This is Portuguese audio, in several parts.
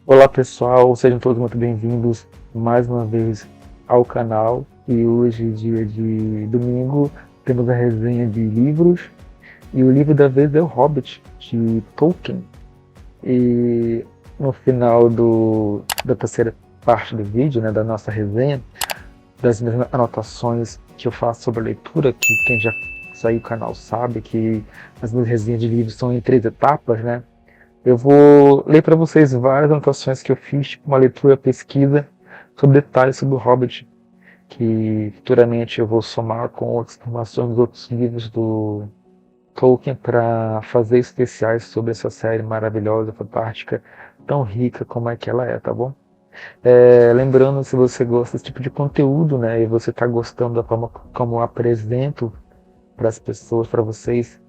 Olá pessoal, sejam todos muito bem-vindos mais uma vez ao canal. E hoje, dia de domingo, temos a resenha de livros. E o livro da vez é O Hobbit, de Tolkien. E no final da terceira parte do vídeo, né, da nossa resenha, das minhas anotações que eu faço sobre a leitura, que quem já saiu do canal sabe que as minhas resenhas de livros são em 3 etapas, né? Eu vou ler para vocês várias anotações que eu fiz, tipo uma leitura, pesquisa sobre detalhes sobre o Hobbit, que futuramente eu vou somar com outras informações dos outros livros do Tolkien para fazer especiais sobre essa série maravilhosa, fantástica, tão rica como é que ela é, tá bom? Lembrando, se você gosta desse tipo de conteúdo, né, e você está gostando da forma como eu apresento para as pessoas, para vocês,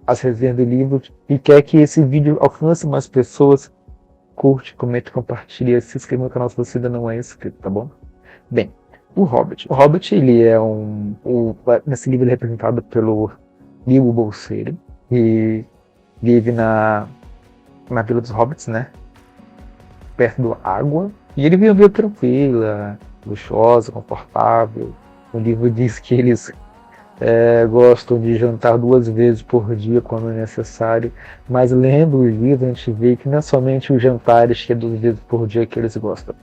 as resenhas do livro, e quer que esse vídeo alcance mais pessoas, curte, comente, compartilha, se inscreva no canal se você ainda não é inscrito, tá bom? Bem, o Hobbit. O Hobbit, ele é nesse livro ele é representado pelo Bilbo Bolseiro, que vive na Vila dos Hobbits, né? Perto da água. E ele vive uma vida tranquila, luxuosa, confortável. O livro diz que eles gostam de jantar 2 vezes por dia quando é necessário, mas lendo o livro a gente vê que não é somente os jantares que é 2 vezes por dia que eles gostam.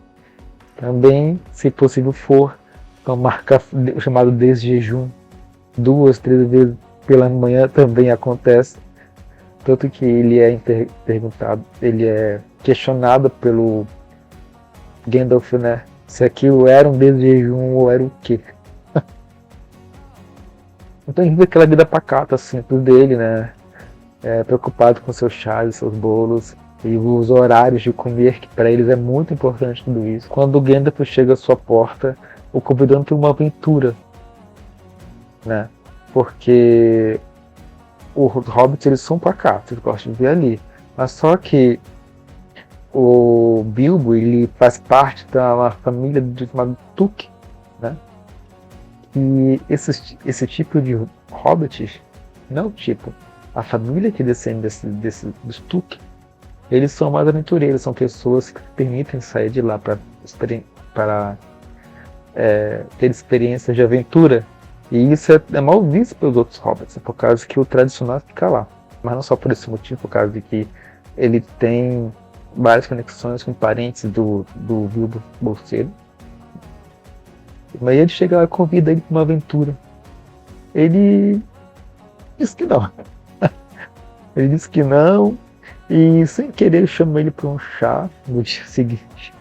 Também, se possível for, tomar café, o chamado desjejum, 2, 3 vezes pela manhã também acontece. Tanto que ele é perguntado, ele é questionado pelo Gandalf, né? Se aquilo era um desjejum ou era o quê? Então ele vive aquela vida pacata, simples dele, né? Preocupado com seus chás, seus bolos e os horários de comer, que para eles é muito importante tudo isso. Quando o Gandalf chega à sua porta, o convidando para uma aventura, né? Porque os hobbits, eles são pacatos, eles gostam de viver ali. Mas só que o Bilbo, ele faz parte da família chamada Tuque, né? E esse tipo de hobbits, não tipo, a família que descende dos Tuque, eles são mais aventureiros, são pessoas que permitem sair de lá para ter experiências de aventura. E isso é mal visto pelos outros hobbits, por causa que o tradicional fica lá. Mas não só por esse motivo, por causa de que ele tem várias conexões com parentes do Bilbo Bolseiro. Mas ele chega lá e convida ele para uma aventura. Ele diz que não. Ele diz que não, e sem querer chama ele para um chá no dia seguinte.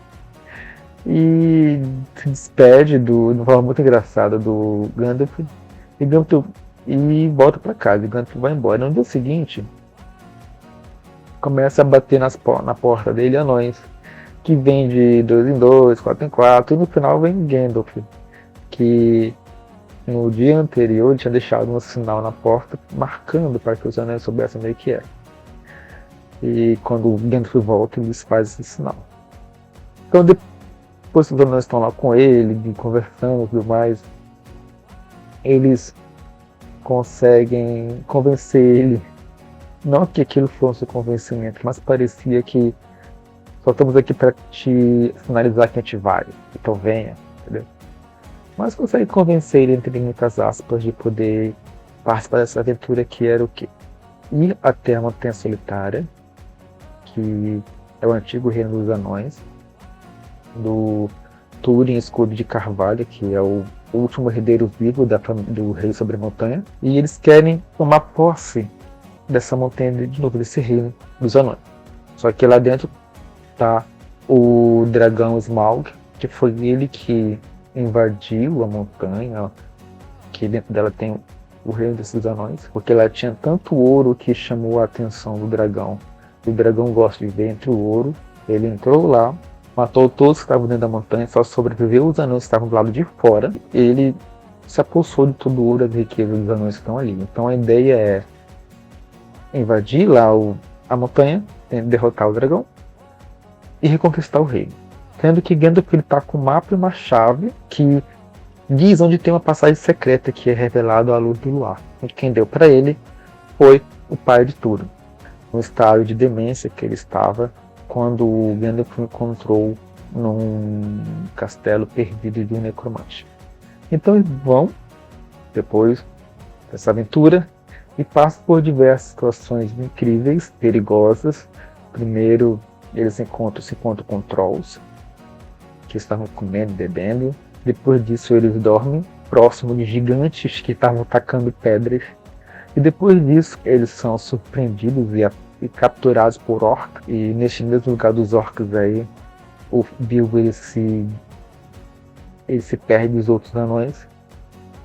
E se despede de uma forma muito engraçada do Gandalf. E volta para casa. E Gandalf vai embora. No dia seguinte, começa a bater na porta dele anões, que vem de 2 em 2, 4 em 4, e no final vem Gandalf, que no dia anterior ele tinha deixado um sinal na porta marcando para que os anões soubessem meio que era. E quando o Gandalf volta, eles fazem esse sinal. Então depois que os anões estão lá com ele, conversando e tudo mais, eles conseguem convencer ele. Não que aquilo fosse um convencimento, mas parecia que só estamos aqui para te sinalizar que a gente vai, então venha, entendeu? Mas consegue convencer ele, entre muitas aspas, de poder participar dessa aventura, que era o quê? Ir até a Montanha Solitária, que é o antigo reino dos anões, do Túrin Escudo de Carvalho, que é o último herdeiro vivo do rei sobre a montanha, e eles querem tomar posse dessa montanha de novo, desse reino dos anões. Só que lá dentro tá o dragão Smaug, que foi ele que invadiu a montanha, que dentro dela tem o reino desses anões, porque ela tinha tanto ouro que chamou a atenção do dragão. O dragão gosta de ver entre o ouro. Ele entrou lá, matou todos que estavam dentro da montanha, só sobreviveu os anões que estavam do lado de fora. Ele se apossou de todo o ouro e as riquezas dos anões que estão ali. Então a ideia é invadir lá a montanha, derrotar o dragão e reconquistar o reino. Sendo que Gandalf está com um mapa e uma chave que diz onde tem uma passagem secreta que é revelada à luz do luar. E quem deu para ele foi o pai de Túrin. No estado de demência que ele estava, quando o Gandalf encontrou num castelo perdido de um necromante. Então eles vão, depois dessa aventura, e passam por diversas situações incríveis, perigosas. Primeiro, eles se encontram com trolls, que estavam comendo e bebendo. Depois disso, eles dormem próximo de gigantes que estavam tacando pedras. E depois disso, eles são surpreendidos e capturados por orcs. E neste mesmo lugar dos orcs aí, o Bilbo ele se perde dos outros anões.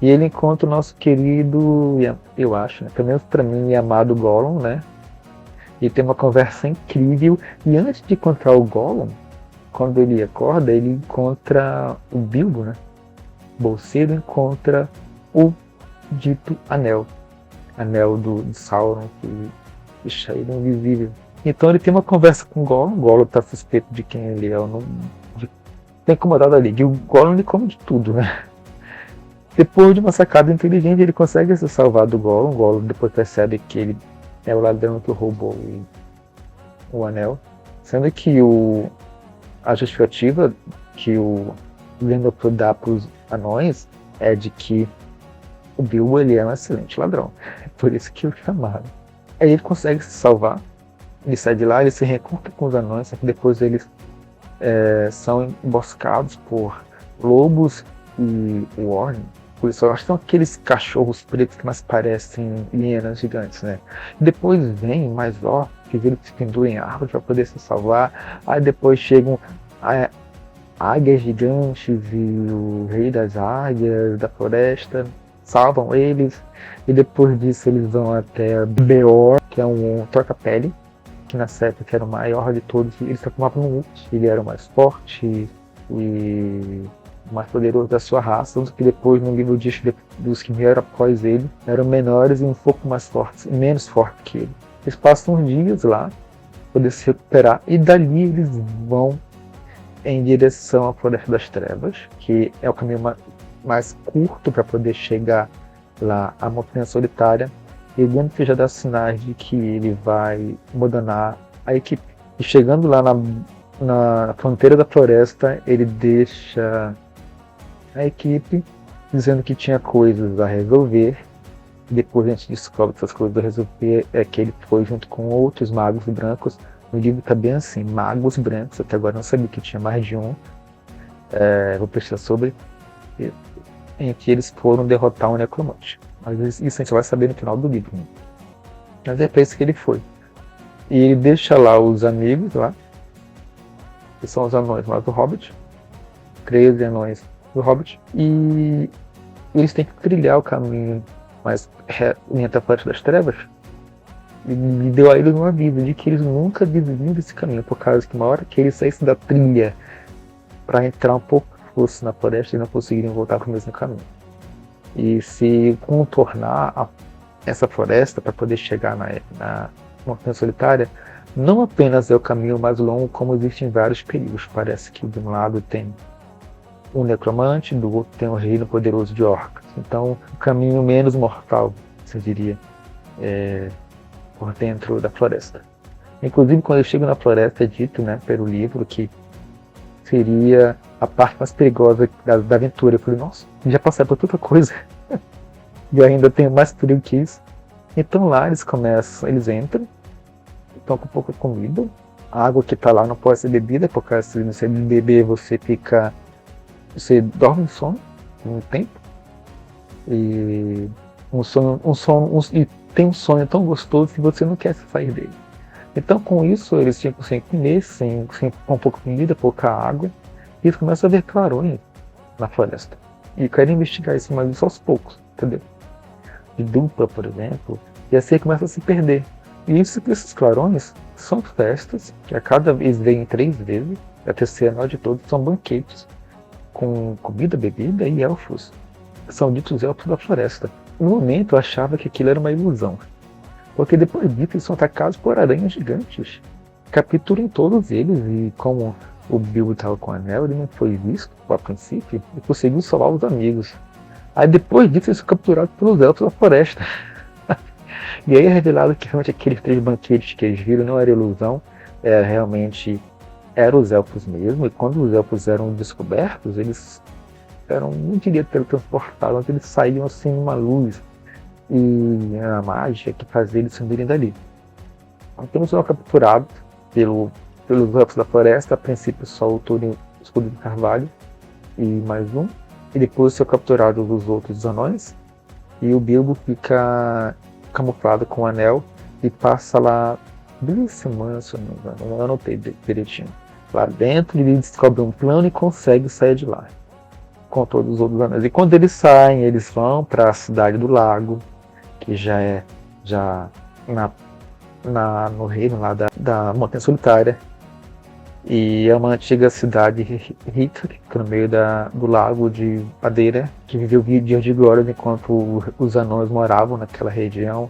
E ele encontra o nosso querido, eu acho, né, pelo menos para mim, amado Gollum, né? E tem uma conversa incrível. E antes de encontrar o Gollum, quando ele acorda, ele encontra o Bilbo, né? Bolseiro encontra o dito anel. Anel de Sauron, que deixa ele invisível. Então ele tem uma conversa com o Gollum. O Gollum tá suspeito de quem ele é. Tá incomodado ali. E o Gollum ele come de tudo, né? Depois de uma sacada inteligente, ele consegue se salvar do Gollum. O Gollum depois percebe que ele é o ladrão que roubou o anel. Sendo que a justificativa que o Gandalf dá para os anões é de que o Bilbo ele é um excelente ladrão. É por isso que o chamaram. Aí ele consegue se salvar. Ele sai de lá, ele se reencontra com os anões, só que depois eles são emboscados por lobos e warning. Por isso, eu acho que são aqueles cachorros pretos que mais parecem hienas gigantes, né? Depois vem mais orcs que viram que se penduram em árvores para poder se salvar. Aí depois chegam águias gigantes e o rei das águias da floresta salvam eles. E depois disso eles vão até Beor, que é um troca-pele, que na época era o maior de todos. Eles transformavam no Urt. Ele era o mais forte e mais poderoso da sua raça, que depois no livro diz que dos que vieram após ele eram menores e um pouco mais fortes, menos fortes que ele. Eles passam uns dias lá para poder se recuperar e dali eles vão em direção à Floresta das Trevas, que é o caminho mais curto para poder chegar lá à Montanha Solitária. E o Gandalf já dá sinais de que ele vai abandonar a equipe. E chegando lá na fronteira da floresta, ele deixa a equipe dizendo que tinha coisas a resolver. Depois a gente descobre que essas coisas a resolver é que ele foi junto com outros magos brancos. No livro está bem assim, magos brancos, até agora não sabia que tinha mais de um. Vou pesquisar sobre. Em que eles foram derrotar um necromante. Mas isso a gente vai saber no final do livro. Né? Mas é para isso que ele foi. E ele deixa lá os amigos lá, que são os anões lá do Hobbit, 13 anões do Hobbit, e eles têm que trilhar o caminho mais reto entre a Floresta das Trevas. E deu a eles um aviso de que eles nunca desviam desse caminho, por causa que uma hora que eles saíssem da trilha para entrar um pouco fosse na floresta e não conseguiriam voltar para o mesmo caminho. E se contornar essa floresta para poder chegar na Montanha Solitária, não apenas é o caminho mais longo, como existem vários perigos. Parece que de um lado tem um necromante, do outro tem um reino poderoso de orcs. Então, o caminho menos mortal, você diria, por dentro da floresta. Inclusive, quando eu chego na floresta, é dito, né, pelo livro, que seria a parte mais perigosa da aventura. Eu falei, nossa, já passei por tanta coisa e ainda tenho mais perigo que isso. Então lá eles entram, estão com pouca comida, a água que está lá não pode ser bebida, porque se você beber você dorme no sono um tempo, e tem um sonho tão gostoso que você não quer sair dele. Então com isso eles ficam sem comer, com pouca comida, pouca água, e eles começam a ver clarões na floresta. E querem investigar isso, mas aos poucos, entendeu? De dupla, por exemplo, e assim começa a se perder. E esses clarões são festas, que a cada vez vêm 3 vezes, a terceira maior de todos são banquetes, com comida, bebida e elfos. São ditos elfos da floresta. No momento eu achava que aquilo era uma ilusão, porque depois disso eles são atacados por aranhas gigantes. Capturam todos eles e como o Bilbo estava com o anel, ele não foi visto a princípio e conseguiu salvar os amigos. Aí depois disso eles são capturados pelos elfos da floresta. E aí é revelado que realmente aqueles 3 banquetes que eles viram não era ilusão, realmente eram os elfos mesmo, e quando os elfos eram descobertos, eles eram, não diria teletransportados, mas eles saíam assim numa luz, e a mágica que fazia eles sumirem dali. Então eles foram capturados pelos elfos da floresta, a princípio só o Thorin, o escudo de carvalho, e mais um, e depois são capturados os outros anões, e o Bilbo fica camuflado com o anel e passa lá 2 semanas, se eu não me engano, eu anotei direitinho. Lá dentro ele descobre um plano e consegue sair de lá com todos os outros anões. E quando eles saem, eles vão para a cidade do lago, que já é no reino lá da Montanha Solitária. E é uma antiga cidade rica, que fica no meio do lago de madeira, que viveu dias de glória enquanto os anões moravam naquela região.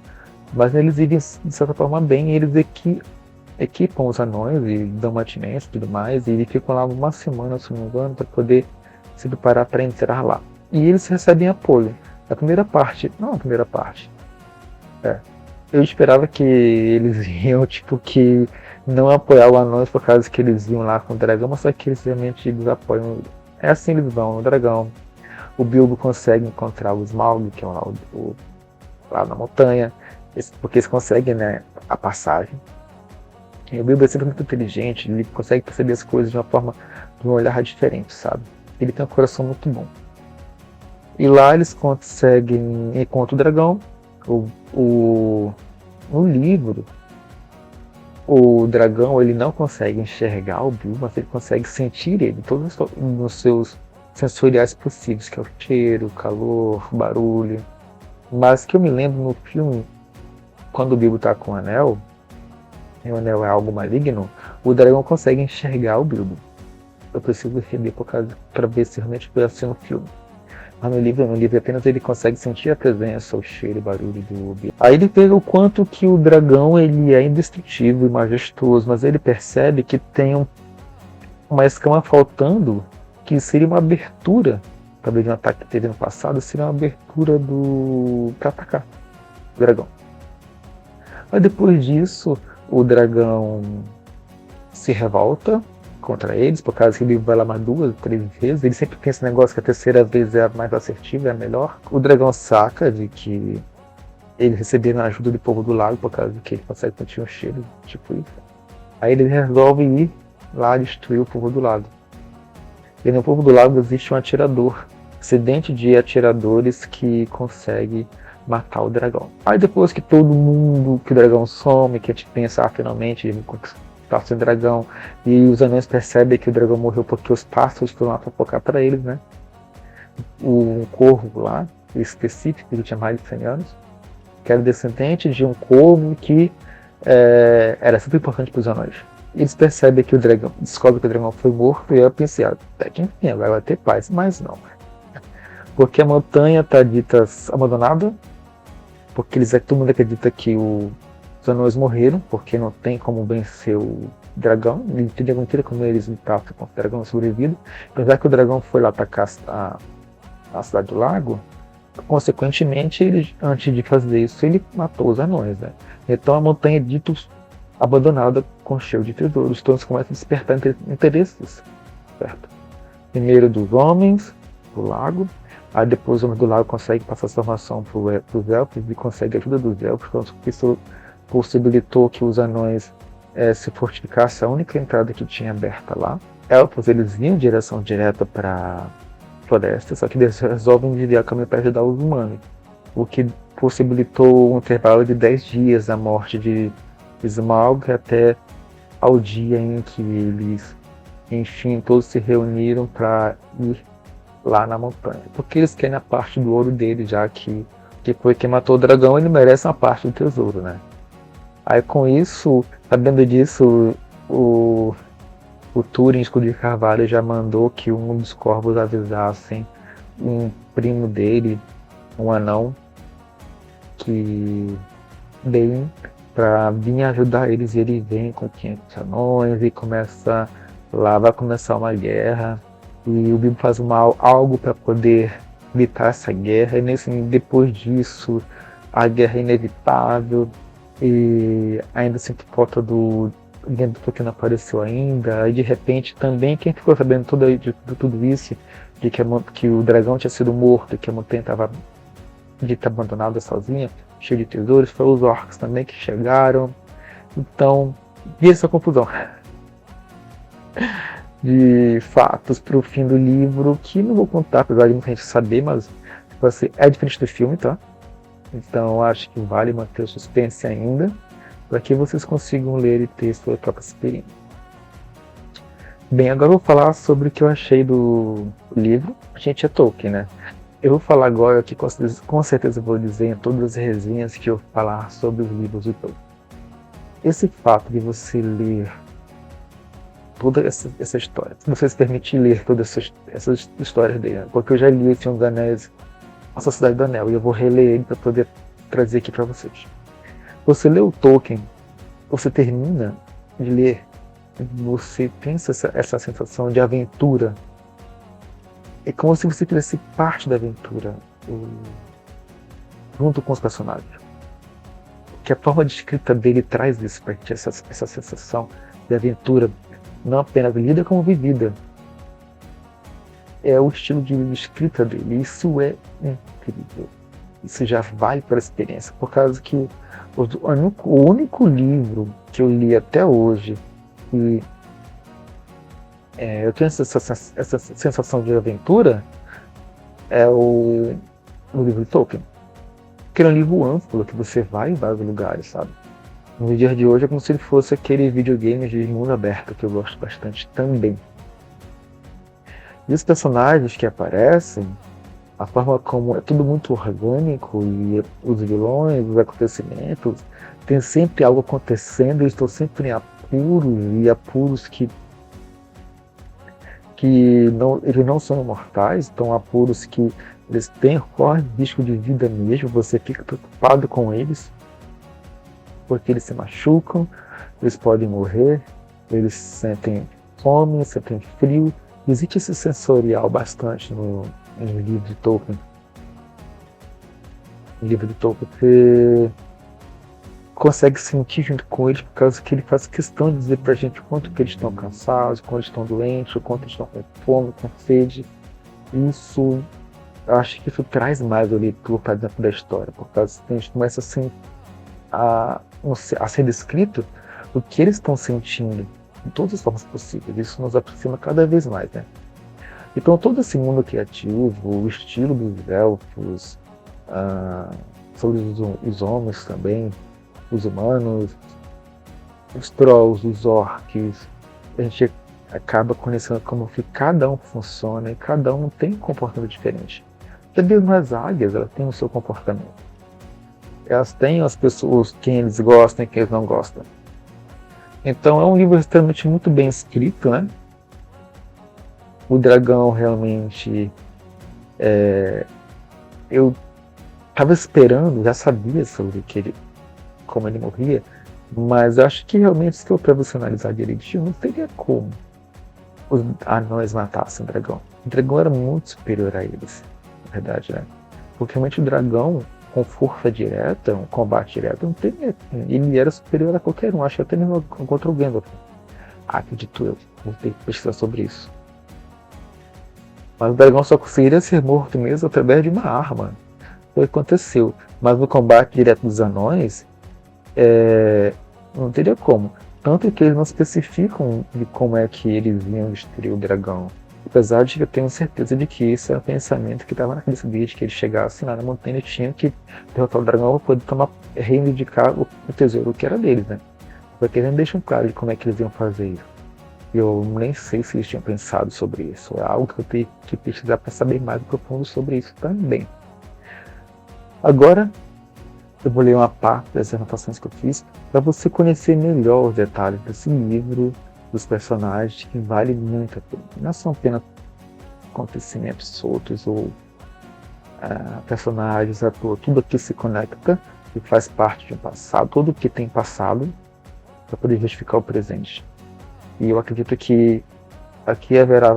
Mas eles vivem, de certa forma, bem, e eles equipam os anões e dão mantimentos e tudo mais, e eles ficam lá uma semana, se não me engano, para poder se preparar para entrar lá. E eles recebem apoio. Eu esperava que eles iam, tipo, que não apoiar o anões por causa que eles iam lá com o dragão, mas só que eles realmente eles apoiam. É assim, eles vão no dragão. O Bilbo consegue encontrar o Smaug, que é lá na montanha, porque eles conseguem, né, a passagem. E o Bilbo é sempre muito inteligente, ele consegue perceber as coisas de um olhar diferente, sabe? Ele tem um coração muito bom. E lá eles conseguem encontrar o dragão. No livro, o dragão ele não consegue enxergar o Bilbo, mas ele consegue sentir ele, todos os seus sensoriais possíveis, que é o cheiro, o calor, o barulho. Mas que eu me lembro no filme, quando o Bilbo está com o anel, e o anel é algo maligno, o dragão consegue enxergar o Bilbo. Eu preciso rever para ver se realmente foi assim no filme. Mas no livro apenas ele consegue sentir a presença, o cheiro, o barulho do Bilbo. Aí ele vê o quanto que o dragão ele é indestrutível e majestoso, mas ele percebe que tem uma escama faltando, que seria uma abertura, talvez de um ataque que teve no passado, seria uma abertura para atacar o dragão. Mas depois disso, o dragão se revolta contra eles, por causa que ele vai lá mais 2, 3 vezes. Ele sempre tem esse negócio que a terceira vez é a mais assertiva, é a melhor. O dragão saca de que eles receberam a ajuda do povo do lago, por causa que ele consegue sentir um cheiro, tipo isso. Aí ele resolve ir lá destruir o povo do lago. E no povo do lago existe um atirador, excedente de atiradores que consegue matar o dragão. Aí depois que todo mundo, que o dragão some, que a gente pensa, finalmente ele tá sem dragão, e os anões percebem que o dragão morreu porque os pássaros foram lá fofocar para eles, né? O corvo lá, específico, que tinha mais de 100 anos, que era descendente de um corvo que era super importante para os anões. Eles percebem que o dragão, descobrem que o dragão foi morto, e eu pensei, até que enfim, agora vai ter paz, mas não. Porque a montanha está dita abandonada, porque todo mundo acredita que os anões morreram, porque não tem como vencer o dragão, não tem como eles lutar com o dragão sobrevivido. Apesar que o dragão foi lá atacar a cidade do lago, consequentemente, antes de fazer isso, ele matou os anões, né? Então a montanha é dita abandonada, com cheio de tesouros, então eles começam a despertar interesses, certo? Primeiro dos homens, do lago. Aí depois o homem do lago consegue passar essa informação para os elfos e consegue a ajuda dos elfos, porque isso possibilitou que os anões se fortificassem a única entrada que tinha aberta lá. Elfos eles vinham em direção direta para a floresta, só que eles resolvem desviar o caminho para ajudar os humanos, o que possibilitou um intervalo de 10 dias da morte de Smaug até ao dia em que eles, enfim, todos se reuniram para ir lá na montanha, porque eles querem a parte do ouro dele, já que foi quem matou o dragão, ele merece uma parte do tesouro, né? Aí com isso, sabendo disso, o Túrin, escudo de carvalho, já mandou que um dos corvos avisassem um primo dele, um anão, que vem para vir ajudar eles, e ele vem com 500 anões e vai começar uma guerra. E o Bilbo faz algo para poder evitar essa guerra, e depois disso a guerra é inevitável, e ainda sinto falta do ninguém do Tolkien não apareceu ainda, aí de repente também quem ficou sabendo de tudo isso, de que o dragão tinha sido morto, que a montanha estava dita abandonada sozinha, cheia de tesouros, foi os orcs também que chegaram. Então, e essa confusão de fatos para o fim do livro, que não vou contar, apesar de muita gente saber, mas é diferente do filme, tá? Então acho que vale manter o suspense ainda, para que vocês consigam ler e ter sua própria experiência. Bem, agora eu vou falar sobre o que eu achei do livro. A gente é Tolkien, né? Eu vou falar agora que com certeza vou dizer em todas as resenhas que eu falar sobre os livros do Tolkien. Esse fato de você ler toda essa história, se você se permitir ler todas essas histórias dele, né? Porque eu já li O Senhor dos Anéis, A Sociedade do Anel, e eu vou reler ele para poder trazer aqui para vocês. Você lê o Tolkien, você termina de ler, você tem essa sensação de aventura. É como se você fizesse parte da aventura, junto com os personagens. Que a forma de escrita dele traz isso para gente, essa sensação de aventura, não apenas lida como vivida. É o estilo de escrita dele, isso é incrível. Isso já vale para a experiência, por causa que o único livro que eu li até hoje e eu tenho essa sensação de aventura é o livro de Tolkien. Que é um livro amplo, que você vai em vários lugares, sabe? No dia de hoje é como se ele fosse aquele videogame de mundo aberto, que eu gosto bastante também. E os personagens que aparecem, a forma como é tudo muito orgânico, e os vilões, os acontecimentos, tem sempre algo acontecendo, eles estão sempre em apuros, e apuros que eles não são imortais, então apuros que eles correm risco de vida mesmo, você fica preocupado com eles, porque eles se machucam, eles podem morrer, eles sentem fome, sentem frio. Existe esse sensorial bastante no livro de Tolkien. No livro de Tolkien você consegue sentir junto com eles, por causa que ele faz questão de dizer pra gente o quanto que eles estão cansados, o quanto eles estão doentes, o quanto eles estão com fome, com sede. Isso, eu acho que isso traz mais o leitor para dentro da história, por causa que a gente começa assim a ser descrito o que eles estão sentindo de todas as formas possíveis. Isso nos aproxima cada vez mais, né? Então todo esse mundo criativo, o estilo dos elfos, sobre os homens também, os humanos, os trolls, os orcs, a gente acaba conhecendo como que cada um funciona e cada um tem um comportamento diferente. Até mesmo as águias, elas têm o seu comportamento. Elas têm as pessoas, quem eles gostam e quem eles não gostam. Então é um livro extremamente muito bem escrito, né? O dragão realmente... eu estava esperando, já sabia sobre como ele morria, mas eu acho que realmente, se eu profissionalizar direitinho, não teria como os anões matassem o dragão. O dragão era muito superior a eles, na verdade, né? Porque realmente o dragão, com força direta, um combate direto, não teria. Ele era superior a qualquer um, acho que até mesmo contra o Gandalf. Acredito eu, vou ter que pesquisar sobre isso. Mas o dragão só conseguiria ser morto mesmo através de uma arma. Foi o que aconteceu. Mas no combate direto dos anões, não teria como. Tanto que eles não especificam de como é que eles iam destruir o dragão. Apesar de que eu tenho certeza de que esse era o pensamento que estava na cabeça deles, que eles chegassem lá na montanha e tinham que derrotar o dragão para poder reivindicar o tesouro que era deles, né? Porque eles não deixam claro de como é que eles iam fazer isso. Eu nem sei se eles tinham pensado sobre isso. É algo que eu tenho que pesquisar para saber mais profundo sobre isso também. Agora, eu vou ler uma parte das anotações que eu fiz para você conhecer melhor os detalhes desse livro, dos personagens, que vale muito a pena. Não são apenas acontecimentos soltos ou personagens, ator, tudo aqui se conecta e faz parte de um passado, tudo que tem passado para poder justificar o presente. E eu acredito que aqui haverá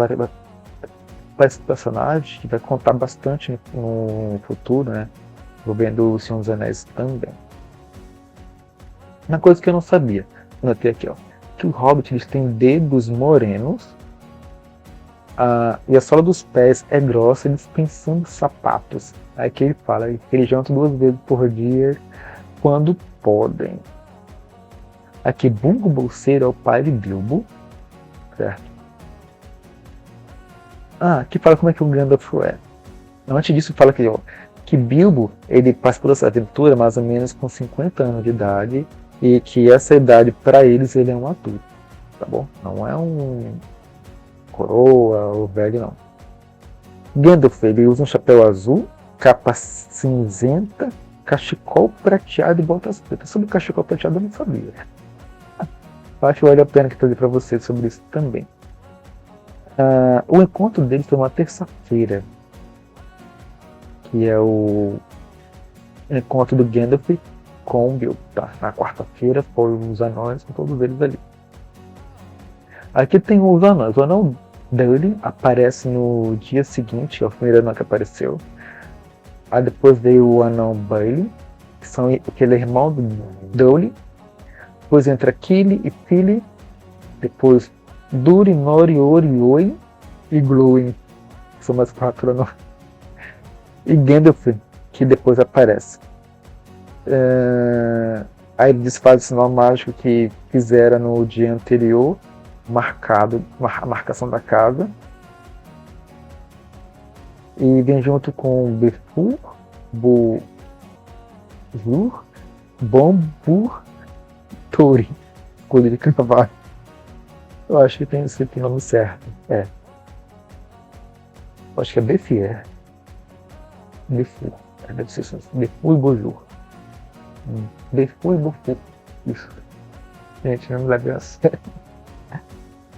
vários personagens que vai contar bastante no futuro, né? Envolvendo o Senhor dos Anéis também. Uma coisa que eu não sabia, anotei aqui, ó. que os hobbits eles têm dedos morenos, e a sola dos pés é grossa, eles pensam em sapatos. Aí que ele fala que eles jantam 2 vezes por dia quando podem. Aqui, Bungo Bolseiro é o pai de Bilbo, certo? Aqui fala como é que o Gandalf é. Antes disso, fala que Bilbo ele passa por essa aventura mais ou menos com 50 anos de idade e que essa idade, para eles, ele é um adulto, tá bom? Não é um coroa ou velho, não. Gandalf, ele usa um chapéu azul, capa cinzenta, cachecol prateado e botas pretas. Sobre o cachecol prateado eu não sabia. Acho que vale a pena que eu trazer para vocês sobre isso também. O encontro deles foi uma terça-feira, que é o encontro do Gandalf com o Bilbo, tá? Na quarta-feira foram os anões com todos eles ali. Aqui tem os anões. O anão Dudley aparece no dia seguinte, é o primeiro anão que apareceu. Aí depois veio o anão Bailey, que ele é irmão do Dudley. Depois entra Kili e Fili. Depois Durin, Nori, Ori, Oi e Glúin. São mais 4 anões. E Gandalf, que depois aparece. Aí ele desfaz o sinal mágico que fizeram no dia anterior, a marcação da casa. E vem junto com Befur, Bojur, Bombur, Thorin, Colírio de Cavalo. Eu acho que tem esse nome certo. Eu acho que é Befir. Befur. Deve ser assim. Befur e Bojur. Befur e Bofur. Isso. Gente, não me leve a sério.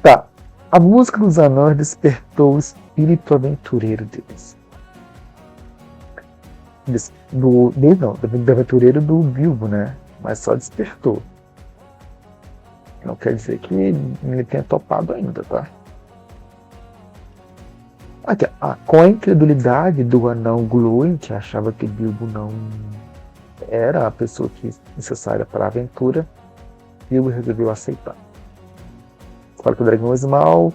Tá. A música dos anões despertou o espírito aventureiro deles. Do aventureiro do Bilbo, né? Mas só despertou. Não quer dizer que ele tenha topado ainda, tá? Com a incredulidade do anão Glúin, que achava que Bilbo não era a pessoa necessária para a aventura, Bilbo resolveu aceitar. Fala que o dragão Smaug,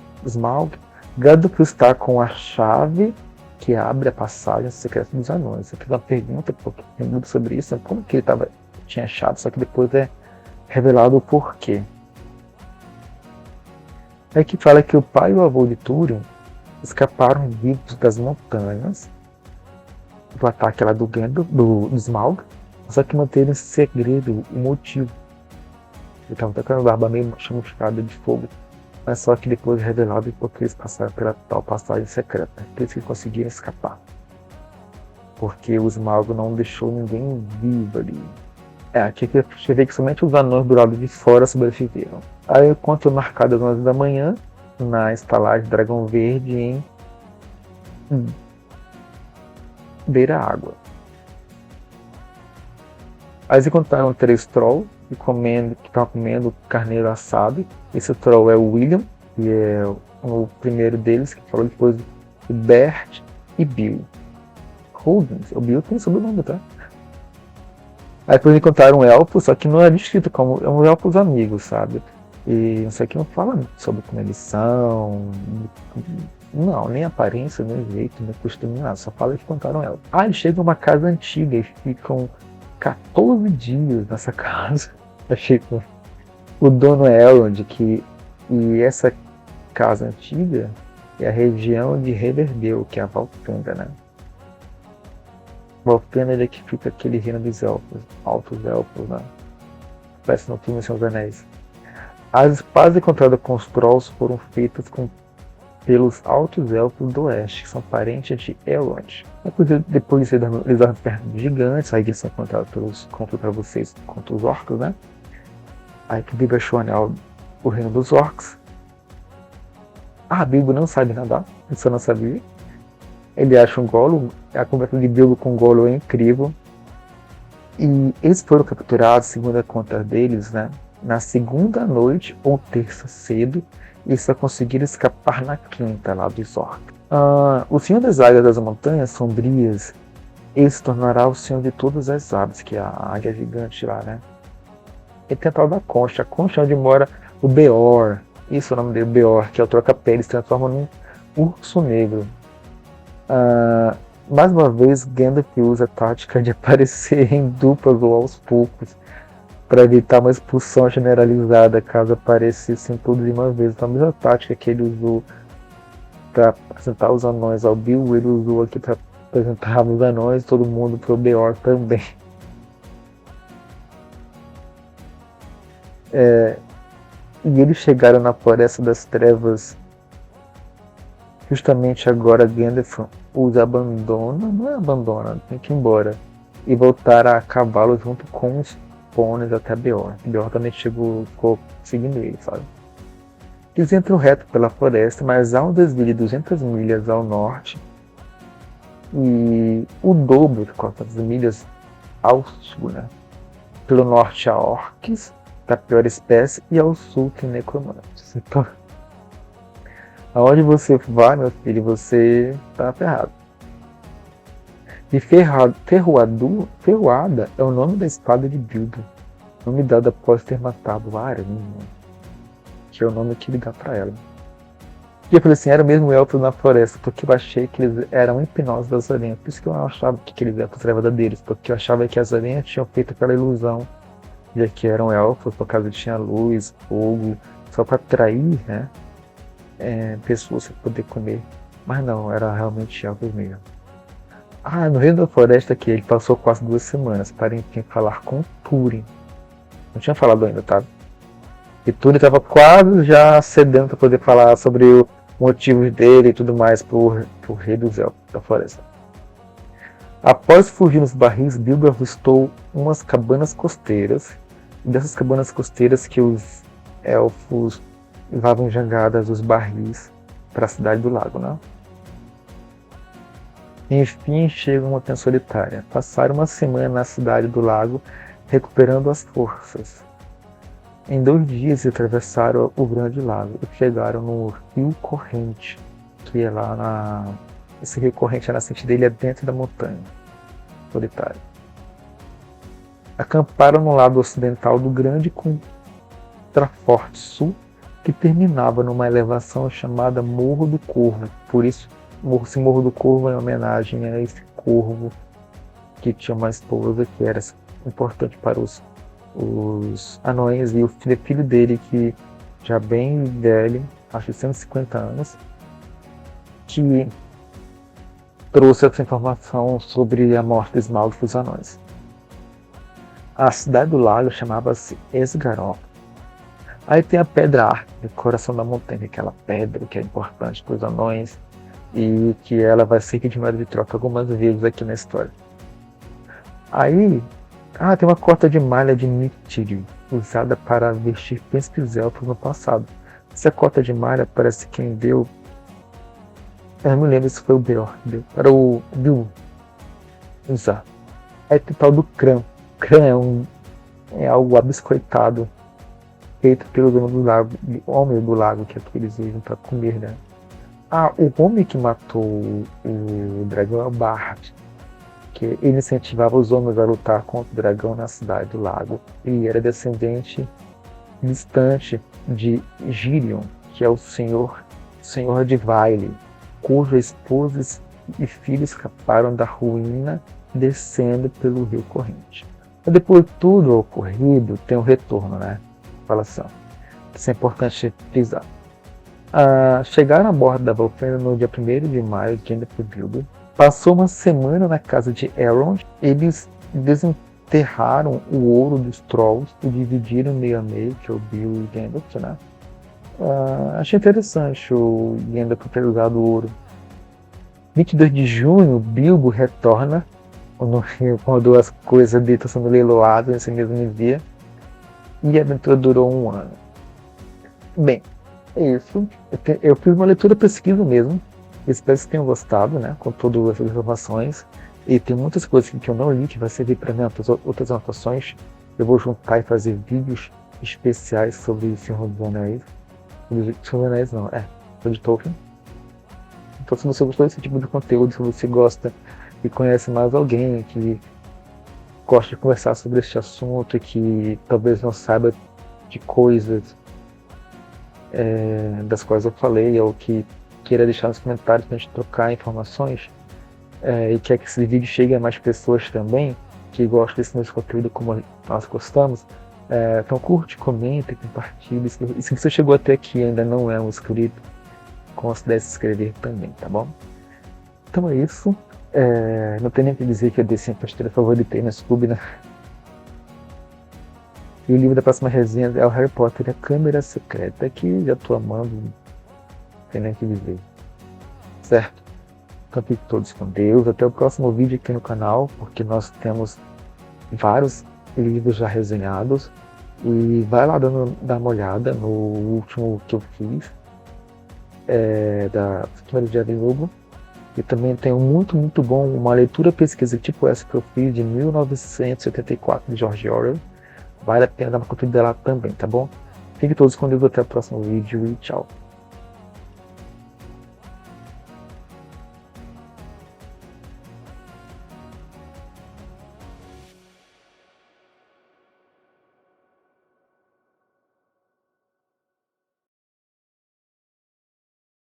Gandalf está com a chave que abre a passagem secreta dos anões. Eu fiz uma pergunta, porque tem muito sobre isso, como que ele tinha achado, só que depois é revelado o porquê. É que fala que o pai e o avô de Túrin escaparam vivos das montanhas do ataque lá do Gandalf, do Smaug, só que manteram em segredo o motivo. Ele estava tocando a barba meio chamuscada de fogo, mas só que depois revelado porque eles passaram pela tal passagem secreta, por isso que conseguiram escapar. Porque o Smaug não deixou ninguém vivo ali. Aqui você vê que somente os anões do lado de fora sobreviveram. Aí o encontro marcado às 11 da manhã, na estalagem Dragão Verde em Beira Água. Aí eles encontraram 3 trolls que estavam comendo carneiro assado. Esse troll é o William, que é o primeiro deles, que falou depois o Bert e Bill. Holdings, o Bill tem sobrenome, tá? Aí depois encontraram um elfo, só que não é descrito como é um elfos amigos, sabe? E isso aqui não fala sobre como eles são, não, nem aparência, nem jeito, nem costume, nada, só fala que encontraram elfo. Eles chegam a uma casa antiga e ficam 14 dias nessa casa. Achei que o dono é Elrond, e essa casa antiga é a região de Rivendell, que é a Valfenda, né? Valfenda é que fica aquele reino dos elfos, altos elfos, né? Parece no filme Senhor dos Anéis. As espadas encontradas com os trolls foram feitas pelos altos elfos do oeste, que são parentes de Elrond. Depois eles eram perto dos gigantes, aí eles são encontrados conto para vocês, contra os orcs, né? Aí que Bilbo achou o anel, o reino dos orcs. Bilbo não sabe nadar, ele só não sabia. Ele acha um Gollum, a conversa de Bilbo com o Gollum é incrível. E eles foram capturados, segundo a conta deles, né? Na segunda noite ou terça cedo, e só conseguiram escapar na quinta lá dos orcs. O Senhor das Águias das Montanhas Sombrias, ele se tornará o Senhor de todas as aves, que é a águia gigante lá, né? Ele tem a tal da concha. A concha é onde mora O Beor, isso é o nome dele, Beor, que é o troca-pele, se transforma num urso negro. Mais uma vez, Gandalf usa a tática de aparecer em duplas ou aos poucos, para evitar uma expulsão generalizada caso aparecessem todos de uma vez. Então, a mesma tática que ele usou para apresentar os anões ao Bill, ele usou aqui para apresentar os anões, todo mundo para o Beor também. E eles chegaram na Floresta das Trevas. Justamente agora Gandalf os abandona, não é abandona, tem que ir embora. E voltar a cavalo junto com os pôneis até Beor. Beor também ficou seguindo ele, sabe? Eles entram reto pela floresta, mas há um desvio de 200 milhas ao norte e o dobro de 400 milhas ao sul, né? Pelo norte há orques, da pior espécie, e ao sul tem necromantes. Então, aonde você vai, meu filho, você tá ferrado. E Ferroada é o nome da espada de Bilbo, nome dado após ter matado a aranha, que é o nome que ele dá pra ela. E eu falei assim, era mesmo elfos na floresta, porque eu achei que eles eram hipnose das aranhas. Por isso que eu não achava que aqueles elfos eram verdadeiros, porque eu achava que as aranhas tinham feito aquela ilusão de que eram elfos, por causa que tinha luz, fogo, só para atrair, né? Pessoas para poder comer. Mas não, era realmente elfos mesmo. No Reino da Floresta que ele passou quase 2 semanas para enfim falar com Túrin. Não tinha falado ainda, tá? E Túrin estava quase já cedendo para poder falar sobre os motivos dele e tudo mais pro rei dos elfos da floresta. Após fugir nos barris, Bilbo avistou umas cabanas costeiras. E dessas cabanas costeiras que os elfos levavam jangadas os barris para a cidade do lago, né? Enfim, chega uma montanha solitária. Passaram uma semana na cidade do lago, recuperando as forças. Em 2 dias atravessaram o grande lago e chegaram no Rio Corrente, que é lá esse Rio Corrente, a nascente dele é dentro da montanha solitária. Acamparam no lado ocidental do grande contraforte sul, que terminava numa elevação chamada Morro do Corvo. Por isso, esse Morro do Corvo é em homenagem a esse corvo que tinha uma esposa que era importante para os anões, e o filho dele, que já bem velho, acho que 150 anos, que trouxe essa informação sobre a morte dos Smaug dos anões. A cidade do lago chamava-se Esgaroth. Aí tem a Pedra Arca, o coração da montanha, aquela pedra que é importante para os anões e que ela vai servir de moeda de troca algumas vezes aqui na história. Aí, tem uma cota de malha de Mithril, usada para vestir príncipes elfos no passado. Essa cota de malha parece quem deu... Eu não me lembro se foi o Beor, para o Bilbo usar. Aí tem o tal do Cran. Cran é algo abiscoitado, feito pelo dono do lago, o homem do lago, que é o que eles usam para comer, né? O homem que matou o dragão é o Bard, que ele incentivava os homens a lutar contra o dragão na cidade do lago. Ele era descendente distante de Girion, que é o senhor de Vaile, cuja esposa e filhos escaparam da ruína descendo pelo rio corrente. Mas depois de tudo ocorrido, tem um retorno, né? Falação. Isso é importante frisar. Chegaram a bordo da Valfenda no dia 1º de maio, que ainda foi Bilbo. Passou uma semana na casa de Elrond. Eles desenterraram o ouro dos Trolls e dividiram meio a meio, que é o Bilbo e Gandalf, né? Achei interessante o Gandalf ter usado o ouro. 22 de junho, Bilbo retorna quando as coisas dele estão sendo leiloadas nesse mesmo dia. E a aventura durou 1 ano. Bem, é isso. Eu fiz uma leitura pesquisa mesmo. Espero que tenham gostado, né? Com todas essas informações. E tem muitas coisas que eu não li que vai servir para minhas outras anotações. Eu vou juntar e fazer vídeos especiais sobre Senhor dos Anéis. Senhor dos Anéis não, sobre Tolkien. Então, se você gostou desse tipo de conteúdo, se você gosta e conhece mais alguém que gosta de conversar sobre este assunto e que talvez não saiba de coisas das quais eu falei, ou que queira deixar nos comentários para a gente trocar informações, e quer que esse vídeo chegue a mais pessoas também, que gostam desse nosso conteúdo como nós gostamos, então curte, comenta e compartilhe. E se você chegou até aqui e ainda não é um inscrito, considere se inscrever também, tá bom? Então é isso. Não tem nem o que dizer que eu dei sempre a história favorita aí na Scooby, né? E o livro da próxima resenha é o Harry Potter e a Câmara Secreta, que já tô amando, não tem nem o que dizer. Certo? Então fiquem todos com Deus. Até o próximo vídeo aqui no canal, porque nós temos vários livros já resenhados. E vai lá dar uma olhada no último que eu fiz, da Primeiro Dia de Jogo. E também tem um muito bom, uma leitura pesquisa tipo essa que eu fiz de 1984 de George Orwell. Vale a pena dar uma conferida lá também, tá bom? Fiquem todos com Deus, até o próximo vídeo e tchau.